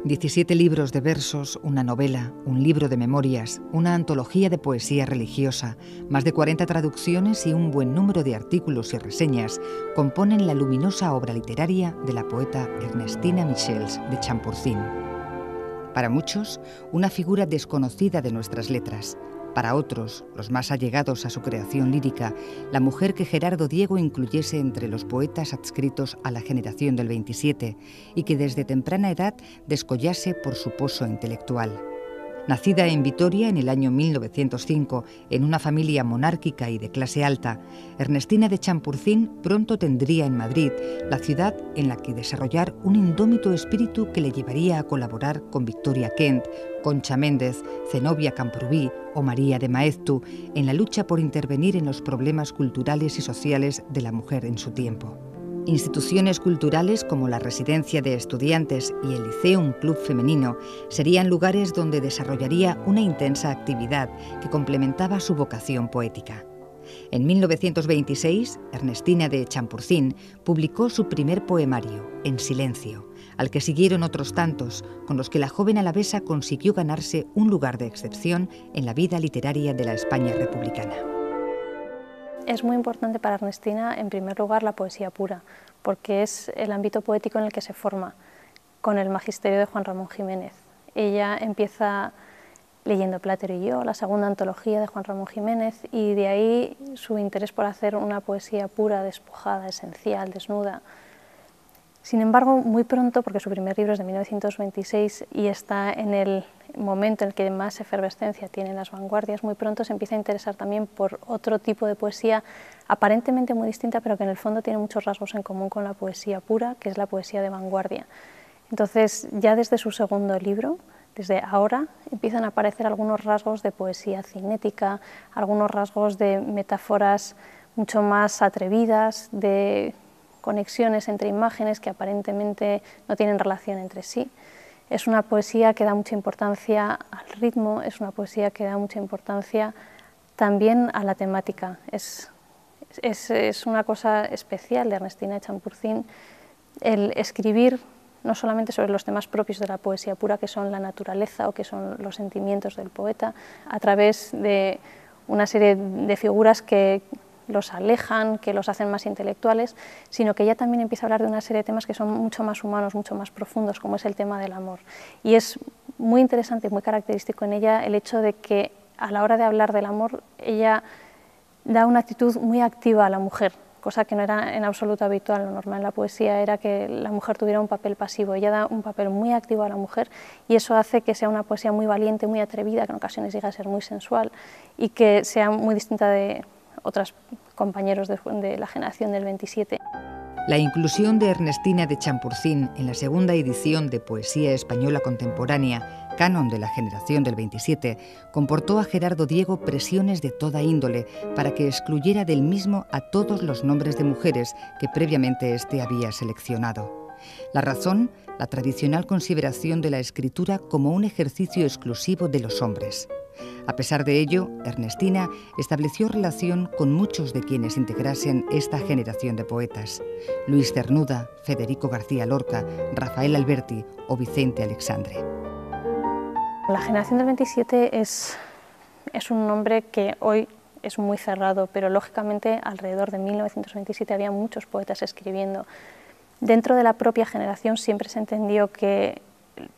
17 libros de versos, una novela, un libro de memorias, una antología de poesía religiosa, más de 40 traducciones y un buen número de artículos y reseñas componen la luminosa obra literaria de la poeta Ernestina Michels de Champurcín. Para muchos, una figura desconocida de nuestras letras. Para otros, los más allegados a su creación lírica, la mujer que Gerardo Diego incluyese entre los poetas adscritos a la generación del 27 y que desde temprana edad descollase por su poso intelectual. Nacida en Vitoria en el año 1905, en una familia monárquica y de clase alta, Ernestina de Champurcín pronto tendría en Madrid la ciudad en la que desarrollar un indómito espíritu que le llevaría a colaborar con Victoria Kent, Concha Méndez, Zenobia Camprubí o María de Maeztu en la lucha por intervenir en los problemas culturales y sociales de la mujer en su tiempo. Instituciones culturales como la Residencia de Estudiantes y el Liceum Club Femenino serían lugares donde desarrollaría una intensa actividad que complementaba su vocación poética. En 1926, Ernestina de Champurcín publicó su primer poemario, En silencio, al que siguieron otros tantos, con los que la joven alavesa consiguió ganarse un lugar de excepción en la vida literaria de la España republicana. Es muy importante para Ernestina, en primer lugar, la poesía pura, porque es el ámbito poético en el que se forma, con el magisterio de Juan Ramón Jiménez. Ella empieza leyendo Platero y yo, la segunda antología de Juan Ramón Jiménez, y de ahí su interés por hacer una poesía pura, despojada, esencial, desnuda. Sin embargo, muy pronto, porque su primer libro es de 1926 y está en el momento en el que más efervescencia tienen las vanguardias, muy pronto se empieza a interesar también por otro tipo de poesía aparentemente muy distinta, pero que en el fondo tiene muchos rasgos en común con la poesía pura, que es la poesía de vanguardia. Entonces, ya desde su segundo libro, desde ahora, empiezan a aparecer algunos rasgos de poesía cinética, algunos rasgos de metáforas mucho más atrevidas, de conexiones entre imágenes que aparentemente no tienen relación entre sí. Es una poesía que da mucha importancia al ritmo, es una poesía que da mucha importancia también a la temática. Es una cosa especial de Ernestina de Champurcín el escribir no solamente sobre los temas propios de la poesía pura, que son la naturaleza o que son los sentimientos del poeta, a través de una serie de figuras que los alejan, que los hacen más intelectuales, sino que ella también empieza a hablar de una serie de temas que son mucho más humanos, mucho más profundos, como es el tema del amor. Y es muy interesante, muy característico en ella el hecho de que a la hora de hablar del amor, ella da una actitud muy activa a la mujer, cosa que no era en absoluto habitual. Lo normal en la poesía era que la mujer tuviera un papel pasivo. Ella da un papel muy activo a la mujer y eso hace que sea una poesía muy valiente, muy atrevida, que en ocasiones llega a ser muy sensual y que sea muy distinta de otros compañeros de la generación del 27. La inclusión de Ernestina de Champurcín en la segunda edición de Poesía Española Contemporánea, Canon de la generación del 27, comportó a Gerardo Diego presiones de toda índole para que excluyera del mismo a todos los nombres de mujeres que previamente éste había seleccionado. La razón, la tradicional consideración de la escritura como un ejercicio exclusivo de los hombres. A pesar de ello, Ernestina estableció relación con muchos de quienes integrasen esta generación de poetas: Luis Cernuda, Federico García Lorca, Rafael Alberti o Vicente Alexandre. La generación del 27 es un nombre que hoy es muy cerrado, pero lógicamente alrededor de 1927 había muchos poetas escribiendo. Dentro de la propia generación siempre se entendió que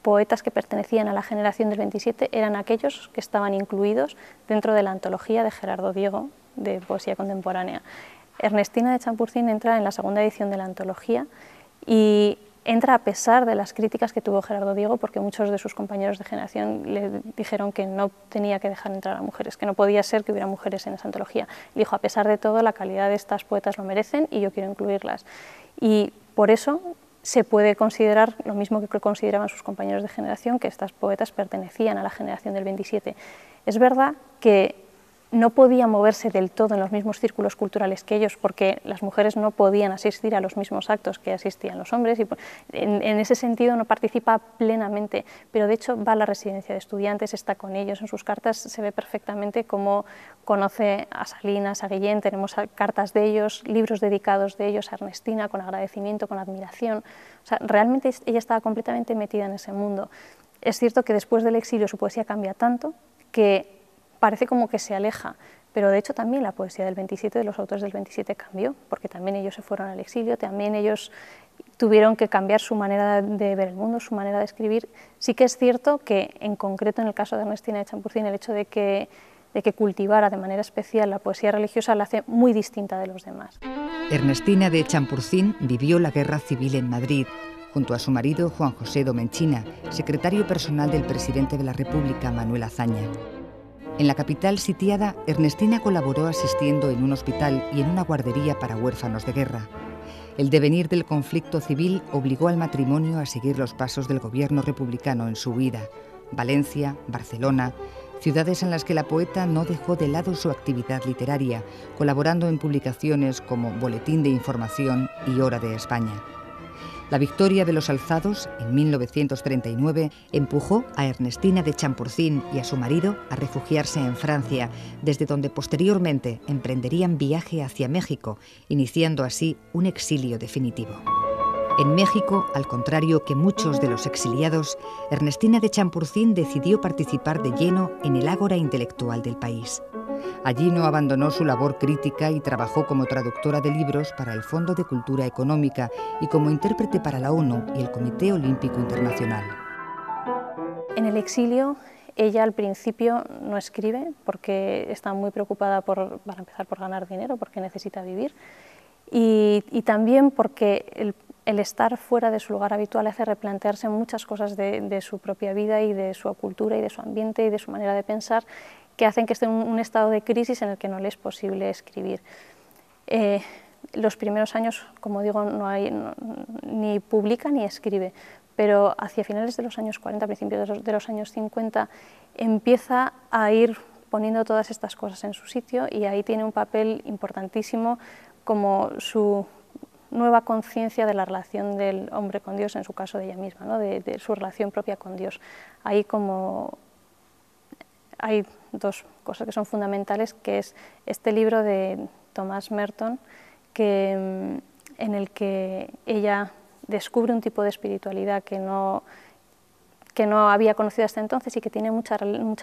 poetas que pertenecían a la generación del 27 eran aquellos que estaban incluidos dentro de la antología de Gerardo Diego de poesía contemporánea. Ernestina de Champurcín entra en la segunda edición de la antología y entra a pesar de las críticas que tuvo Gerardo Diego, porque muchos de sus compañeros de generación le dijeron que no tenía que dejar entrar a mujeres, que no podía ser que hubiera mujeres en esa antología. Le dijo, a pesar de todo, la calidad de estas poetas lo merecen y yo quiero incluirlas. Y por eso se puede considerar lo mismo que consideraban sus compañeros de generación, que estas poetas pertenecían a la generación del 27. Es verdad que no podía moverse del todo en los mismos círculos culturales que ellos, porque las mujeres no podían asistir a los mismos actos que asistían los hombres, y en ese sentido no participa plenamente, pero de hecho va a la residencia de estudiantes, está con ellos, en sus cartas se ve perfectamente cómo conoce a Salinas, a Guillén, tenemos cartas de ellos, libros dedicados de ellos a Ernestina, con agradecimiento, con admiración. O sea, realmente ella estaba completamente metida en ese mundo. Es cierto que después del exilio su poesía cambia tanto que parece como que se aleja, pero de hecho también la poesía del 27, de los autores del 27 cambió, porque también ellos se fueron al exilio, también ellos tuvieron que cambiar su manera de ver el mundo, su manera de escribir. Sí que es cierto que, en concreto en el caso de Ernestina de Champurcín, el hecho de que cultivara de manera especial la poesía religiosa la hace muy distinta de los demás. Ernestina de Champurcín vivió la Guerra Civil en Madrid, junto a su marido Juan José Domenchina, secretario personal del presidente de la República, Manuel Azaña. En la capital sitiada, Ernestina colaboró asistiendo en un hospital y en una guardería para huérfanos de guerra. El devenir del conflicto civil obligó al matrimonio a seguir los pasos del gobierno republicano en su huida. Valencia, Barcelona, ciudades en las que la poeta no dejó de lado su actividad literaria, colaborando en publicaciones como Boletín de Información y Hora de España. La victoria de los alzados, en 1939, empujó a Ernestina de Champurcín y a su marido a refugiarse en Francia, desde donde posteriormente emprenderían viaje hacia México, iniciando así un exilio definitivo. En México, al contrario que muchos de los exiliados, Ernestina de Champurcín decidió participar de lleno en el ágora intelectual del país. Allí no abandonó su labor crítica y trabajó como traductora de libros para el Fondo de Cultura Económica y como intérprete para la ONU y el Comité Olímpico Internacional. En el exilio, ella al principio no escribe porque está muy preocupada para empezar por ganar dinero, porque necesita vivir, y también porque el estar fuera de su lugar habitual hace replantearse muchas cosas de su propia vida y de su cultura y de su ambiente y de su manera de pensar, que hacen que esté en un estado de crisis en el que no le es posible escribir. Los primeros años, como digo, ni publica ni escribe, pero hacia finales de los años 40, principios de los años 50, empieza a ir poniendo todas estas cosas en su sitio, y ahí tiene un papel importantísimo como su nueva conciencia de la relación del hombre con Dios, en su caso de ella misma, ¿no? de su relación propia con Dios. Ahí hay dos cosas que son fundamentales, que es este libro de Thomas Merton, en el que ella descubre un tipo de espiritualidad que no había conocido hasta entonces y que tiene mucha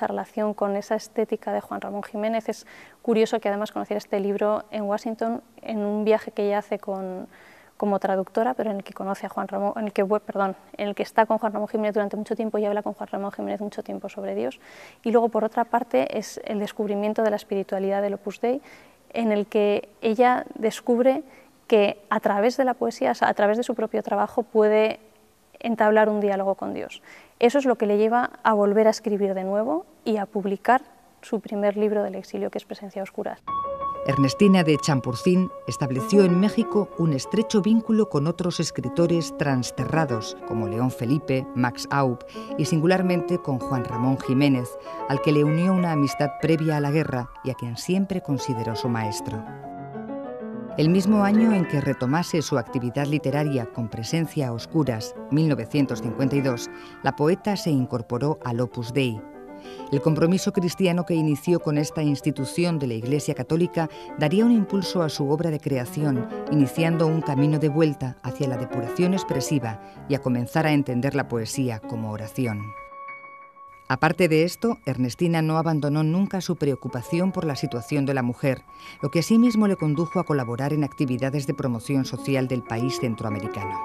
relación con esa estética de Juan Ramón Jiménez. Es curioso que además conociera este libro en Washington, en un viaje que ella hace como traductora, pero en el que conoce a en el que está con Juan Ramón Jiménez durante mucho tiempo y habla con Juan Ramón Jiménez mucho tiempo sobre Dios. Y luego, por otra parte, es el descubrimiento de la espiritualidad del Opus Dei, en el que ella descubre que a través de la poesía, a través de su propio trabajo, puede entablar un diálogo con Dios. Eso es lo que le lleva a volver a escribir de nuevo y a publicar su primer libro del exilio, que es Presencia Oscura. Ernestina de Champurcín estableció en México un estrecho vínculo con otros escritores transterrados, como León Felipe, Max Aub y singularmente con Juan Ramón Jiménez, al que le unió una amistad previa a la guerra y a quien siempre consideró su maestro. El mismo año en que retomase su actividad literaria con Presencia a Oscuras, 1952, la poeta se incorporó al Opus Dei. El compromiso cristiano que inició con esta institución de la Iglesia Católica daría un impulso a su obra de creación, iniciando un camino de vuelta hacia la depuración expresiva y a comenzar a entender la poesía como oración. Aparte de esto, Ernestina no abandonó nunca su preocupación por la situación de la mujer, lo que asimismo le condujo a colaborar en actividades de promoción social del país centroamericano.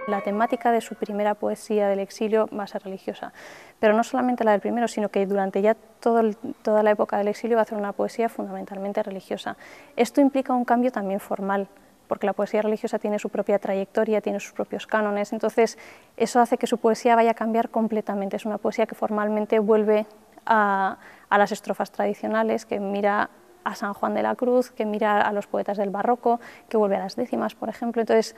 La temática de su primera poesía del exilio va a ser religiosa, pero no solamente la del primero, sino que durante ya toda la época del exilio va a hacer una poesía fundamentalmente religiosa. Esto implica un cambio también formal, porque la poesía religiosa tiene su propia trayectoria, tiene sus propios cánones, entonces eso hace que su poesía vaya a cambiar completamente. Es una poesía que formalmente vuelve a las estrofas tradicionales, que mira a San Juan de la Cruz, que mira a los poetas del barroco, que vuelve a las décimas, por ejemplo. Entonces,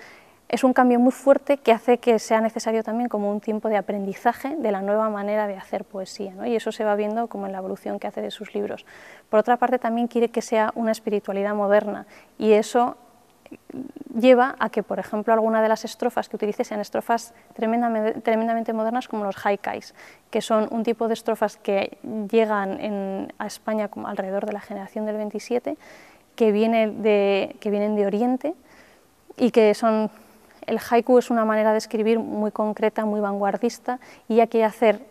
es un cambio muy fuerte que hace que sea necesario también como un tiempo de aprendizaje de la nueva manera de hacer poesía, ¿no? Y eso se va viendo como en la evolución que hace de sus libros. Por otra parte, también quiere que sea una espiritualidad moderna, y eso lleva a que, por ejemplo, alguna de las estrofas que utilice sean estrofas tremendamente modernas, como los haikais, que son un tipo de estrofas que llegan a España como alrededor de la generación del 27, que vienen de Oriente, y que son... El haiku es una manera de escribir muy concreta, muy vanguardista, y hay que hacer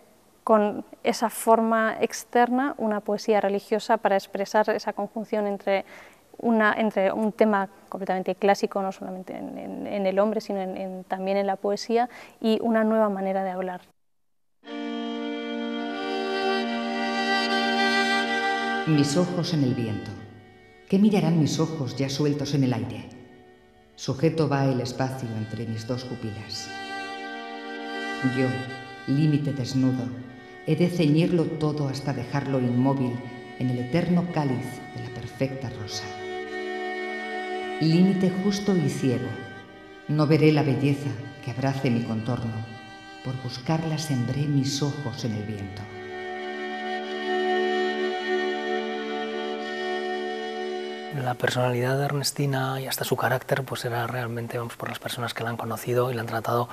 con esa forma externa una poesía religiosa para expresar esa conjunción entre un tema completamente clásico, no solamente en el hombre, sino también en la poesía, y una nueva manera de hablar. Mis ojos en el viento. ¿Qué mirarán mis ojos ya sueltos en el aire? Sujeto va el espacio entre mis dos pupilas. Yo, límite desnudo, he de ceñirlo todo hasta dejarlo inmóvil en el eterno cáliz de la perfecta rosa. Límite justo y ciego, no veré la belleza que abrace mi contorno, por buscarla sembré mis ojos en el viento. La personalidad de Ernestina y hasta su carácter pues era realmente, vamos, por las personas que la han conocido y la han tratado,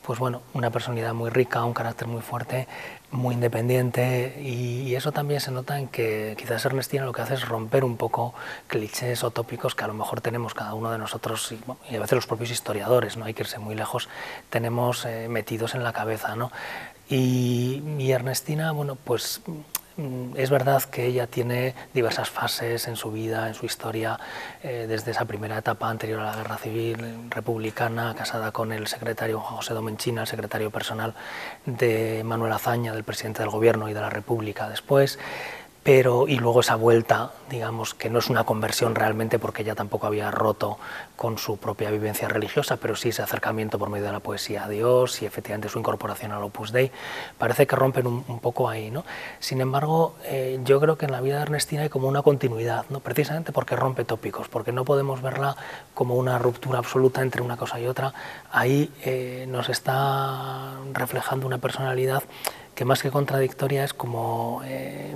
pues bueno, una personalidad muy rica, un carácter muy fuerte, muy independiente, y eso también se nota en que quizás Ernestina lo que hace es romper un poco clichés o tópicos que a lo mejor tenemos cada uno de nosotros, y, bueno, y a veces los propios historiadores, no hay que irse muy lejos, tenemos metidos en la cabeza, ¿no? Y Ernestina, bueno, pues es verdad que ella tiene diversas fases en su vida, en su historia, desde esa primera etapa anterior a la Guerra Civil republicana, casada con el secretario Juan José Domenchina, el secretario personal de Manuel Azaña, del presidente del Gobierno y de la República después, y luego esa vuelta, digamos, que no es una conversión realmente porque ella tampoco había roto con su propia vivencia religiosa, pero sí ese acercamiento por medio de la poesía a Dios y efectivamente su incorporación al Opus Dei, parece que rompen un poco ahí, ¿no? Sin embargo, yo creo que en la vida de Ernestina hay como una continuidad, ¿no? Precisamente porque rompe tópicos, porque no podemos verla como una ruptura absoluta entre una cosa y otra. Ahí nos está reflejando una personalidad que más que contradictoria es como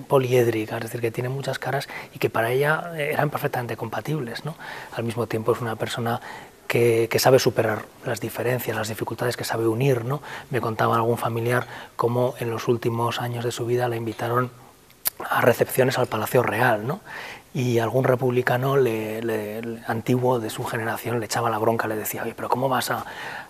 poliédrica, es decir, que tiene muchas caras y que para ella eran perfectamente compatibles, ¿no? Al mismo tiempo es una persona que sabe superar las diferencias, las dificultades, que sabe unir, ¿no? Me contaba algún familiar cómo en los últimos años de su vida la invitaron a recepciones al Palacio Real, ¿no? Y algún republicano antiguo de su generación le echaba la bronca, le decía, oye, pero ¿cómo vas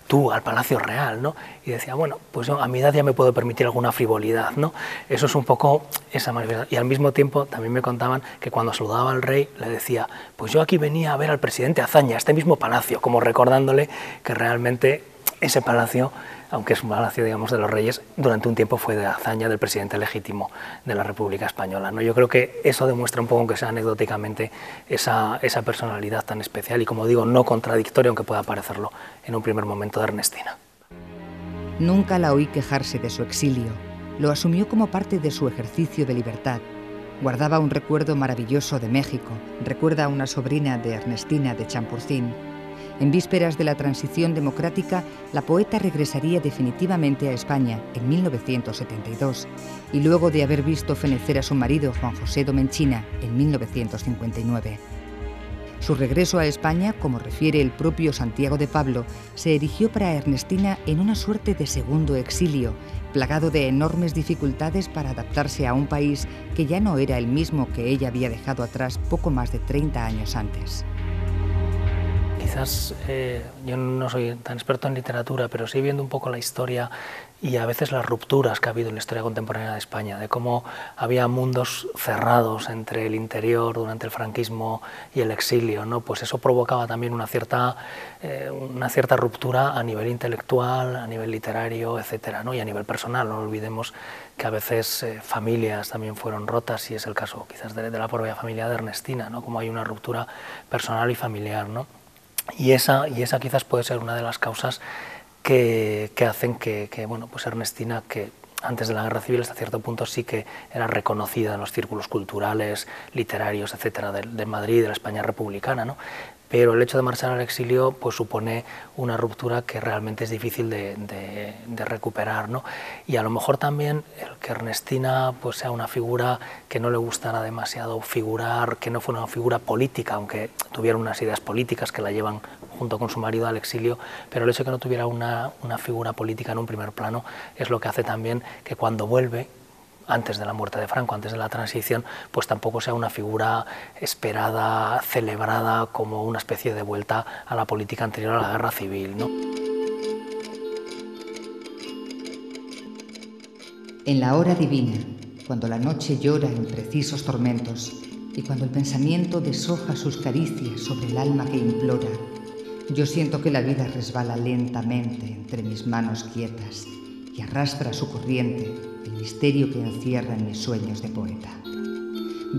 tú al Palacio Real, ¿no? Y decía, bueno, pues yo a mi edad ya me puedo permitir alguna frivolidad, ¿no? Eso es un poco esa manifestación. Y al mismo tiempo también me contaban que cuando saludaba al rey le decía, pues yo aquí venía a ver al presidente Azaña, este mismo palacio, como recordándole que realmente ese palacio, aunque es un palacio, digamos, de los reyes, durante un tiempo fue de Azaña, del presidente legítimo de la República Española, ¿no? Yo creo que eso demuestra un poco, aunque sea anecdóticamente, esa personalidad tan especial y, como digo, no contradictoria, aunque pueda parecerlo en un primer momento, de Ernestina. Nunca la oí quejarse de su exilio. Lo asumió como parte de su ejercicio de libertad. Guardaba un recuerdo maravilloso de México. Recuerda a una sobrina de Ernestina de Champurcín. En vísperas de la transición democrática, la poeta regresaría definitivamente a España en 1972 y luego de haber visto fenecer a su marido Juan José Domenchina en 1959. Su regreso a España, como refiere el propio Santiago de Pablo, se erigió para Ernestina en una suerte de segundo exilio, plagado de enormes dificultades para adaptarse a un país que ya no era el mismo que ella había dejado atrás poco más de 30 años antes. Quizás yo no soy tan experto en literatura, pero sí viendo un poco la historia y a veces las rupturas que ha habido en la historia contemporánea de España, de cómo había mundos cerrados entre el interior durante el franquismo y el exilio, ¿no? Pues eso provocaba también una cierta ruptura a nivel intelectual, a nivel literario, etcétera, ¿no? Y a nivel personal. No olvidemos que a veces familias también fueron rotas, y es el caso quizás de la propia familia de Ernestina, ¿no? Como hay una ruptura personal y familiar, ¿no? Y esa quizás puede ser una de las causas que hacen que bueno, pues Ernestina, que antes de la Guerra Civil hasta cierto punto sí que era reconocida en los círculos culturales, literarios, etcétera, de Madrid, de la España republicana, ¿no? pero el hecho de marchar al exilio pues supone una ruptura que realmente es difícil de recuperar, ¿no? Y a lo mejor también el que Ernestina pues sea una figura que no le gustara demasiado figurar, que no fuera una figura política, aunque tuviera unas ideas políticas que la llevan junto con su marido al exilio, pero el hecho de que no tuviera una figura política en un primer plano es lo que hace también que cuando vuelve, antes de la muerte de Franco, antes de la transición, pues tampoco sea una figura esperada, celebrada como una especie de vuelta a la política anterior a la guerra civil, ¿no? En la hora divina, cuando la noche llora en precisos tormentos y cuando el pensamiento deshoja sus caricias sobre el alma que implora, yo siento que la vida resbala lentamente entre mis manos quietas y arrastra su corriente el misterio que encierra en mis sueños de poeta.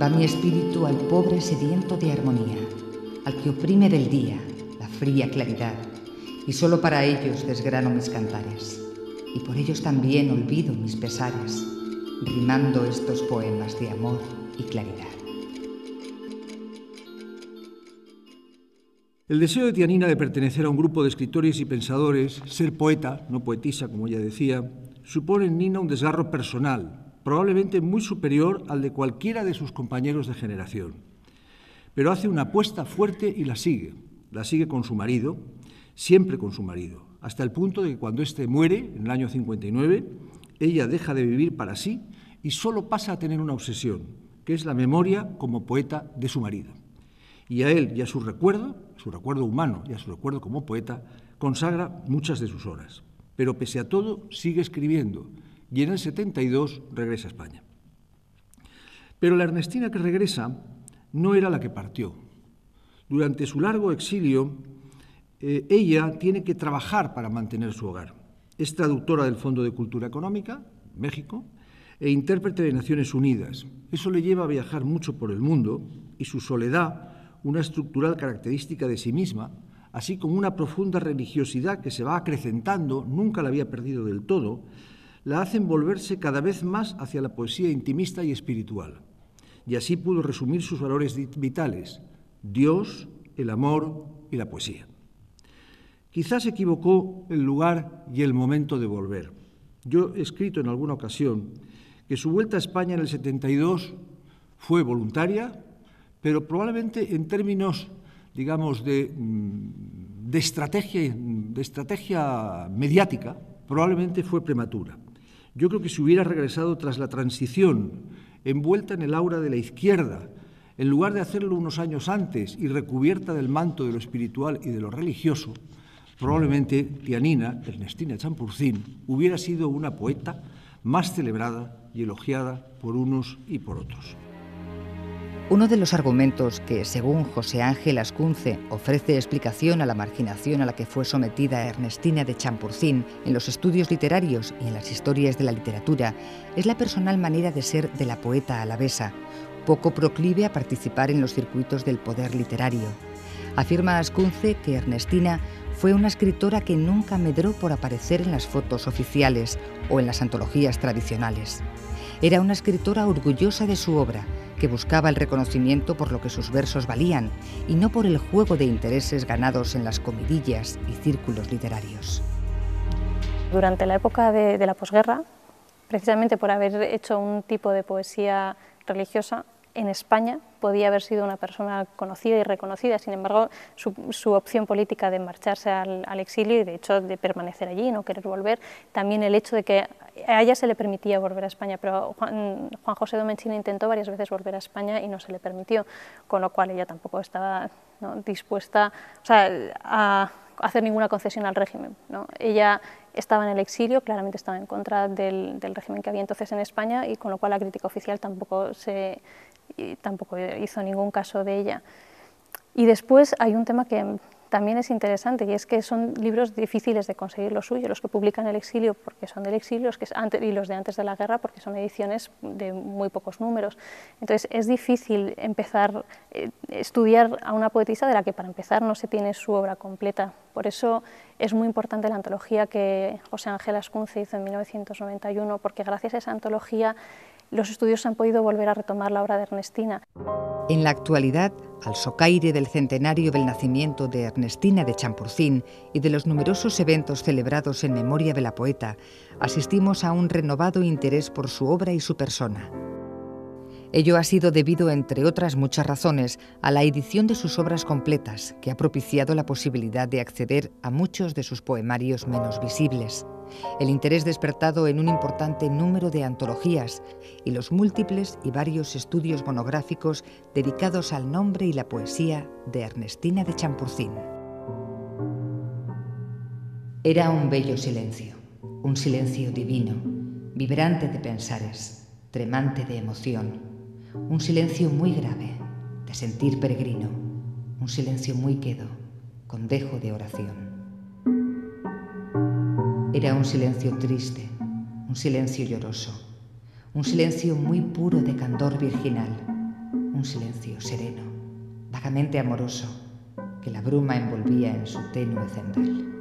Va mi espíritu al pobre sediento de armonía, al que oprime del día la fría claridad, y solo para ellos desgrano mis cantares, y por ellos también olvido mis pesares, rimando estos poemas de amor y claridad. El deseo de Tianina de pertenecer a un grupo de escritores y pensadores, ser poeta, no poetisa, como ella decía, supone en Nina un desgarro personal, probablemente muy superior al de cualquiera de sus compañeros de generación. Pero hace una apuesta fuerte y la sigue con su marido, siempre con su marido, hasta el punto de que cuando éste muere, en el año 59, ella deja de vivir para sí y solo pasa a tener una obsesión, que es la memoria como poeta de su marido. Y a él y a su recuerdo humano y a su recuerdo como poeta, consagra muchas de sus horas. Pero pese a todo, sigue escribiendo y en el 72 regresa a España. Pero la Ernestina que regresa no era la que partió. Durante su largo exilio, ella tiene que trabajar para mantener su hogar. Es traductora del Fondo de Cultura Económica, México, e intérprete de Naciones Unidas. Eso le lleva a viajar mucho por el mundo y su soledad, una estructural característica de sí misma, así como una profunda religiosidad que se va acrecentando, nunca la había perdido del todo, la hacen volverse cada vez más hacia la poesía intimista y espiritual. Y así pudo resumir sus valores vitales: Dios, el amor y la poesía. Quizás se equivocó el lugar y el momento de volver. Yo he escrito en alguna ocasión que su vuelta a España en el 72 fue voluntaria, pero probablemente en términos, digamos, de estrategia mediática, probablemente fue prematura. Yo creo que si hubiera regresado tras la transición, envuelta en el aura de la izquierda, en lugar de hacerlo unos años antes y recubierta del manto de lo espiritual y de lo religioso, probablemente Tianina, Ernestina Champurcín, hubiera sido una poeta más celebrada y elogiada por unos y por otros. Uno de los argumentos que, según José Ángel Ascunce, ofrece explicación a la marginación a la que fue sometida Ernestina de Champurcín en los estudios literarios y en las historias de la literatura, es la personal manera de ser de la poeta alavesa, poco proclive a participar en los circuitos del poder literario. Afirma Ascunce que Ernestina fue una escritora que nunca medró por aparecer en las fotos oficiales o en las antologías tradicionales. Era una escritora orgullosa de su obra, que buscaba el reconocimiento por lo que sus versos valían y no por el juego de intereses ganados en las comidillas y círculos literarios. Durante la época de la posguerra, precisamente por haber hecho un tipo de poesía religiosa, en España podía haber sido una persona conocida y reconocida. Sin embargo, su opción política de marcharse al exilio y de hecho de permanecer allí y no querer volver, también el hecho de que a ella se le permitía volver a España, pero Juan José Domenchina intentó varias veces volver a España y no se le permitió, con lo cual ella tampoco estaba, ¿no?, dispuesta, o sea, a hacer ninguna concesión al régimen, ¿no? Ella estaba en el exilio, claramente estaba en contra del régimen que había entonces en España y con lo cual la crítica oficial tampoco hizo ningún caso de ella. Y después hay un tema que también es interesante y es que son libros difíciles de conseguir lo suyo, los que publican el exilio porque son del exilio y los de antes de la guerra porque son ediciones de muy pocos números. Entonces es difícil empezar a estudiar a una poetisa de la que para empezar no se tiene su obra completa. Por eso es muy importante la antología que José Ángel Ascunce hizo en 1991, porque gracias a esa antología los estudiosos han podido volver a retomar la obra de Ernestina. En la actualidad, al socaire del centenario del nacimiento de Ernestina de Champurcín y de los numerosos eventos celebrados en memoria de la poeta, asistimos a un renovado interés por su obra y su persona. Ello ha sido debido, entre otras muchas razones, a la edición de sus obras completas, que ha propiciado la posibilidad de acceder a muchos de sus poemarios menos visibles, el interés despertado en un importante número de antologías y los múltiples y varios estudios monográficos dedicados al nombre y la poesía de Ernestina de Champurcín. Era un bello silencio, un silencio divino, vibrante de pensares, tremante de emoción, un silencio muy grave, de sentir peregrino, un silencio muy quedo, con dejo de oración. Era un silencio triste, un silencio lloroso, un silencio muy puro de candor virginal, un silencio sereno, vagamente amoroso, que la bruma envolvía en su tenue cendal.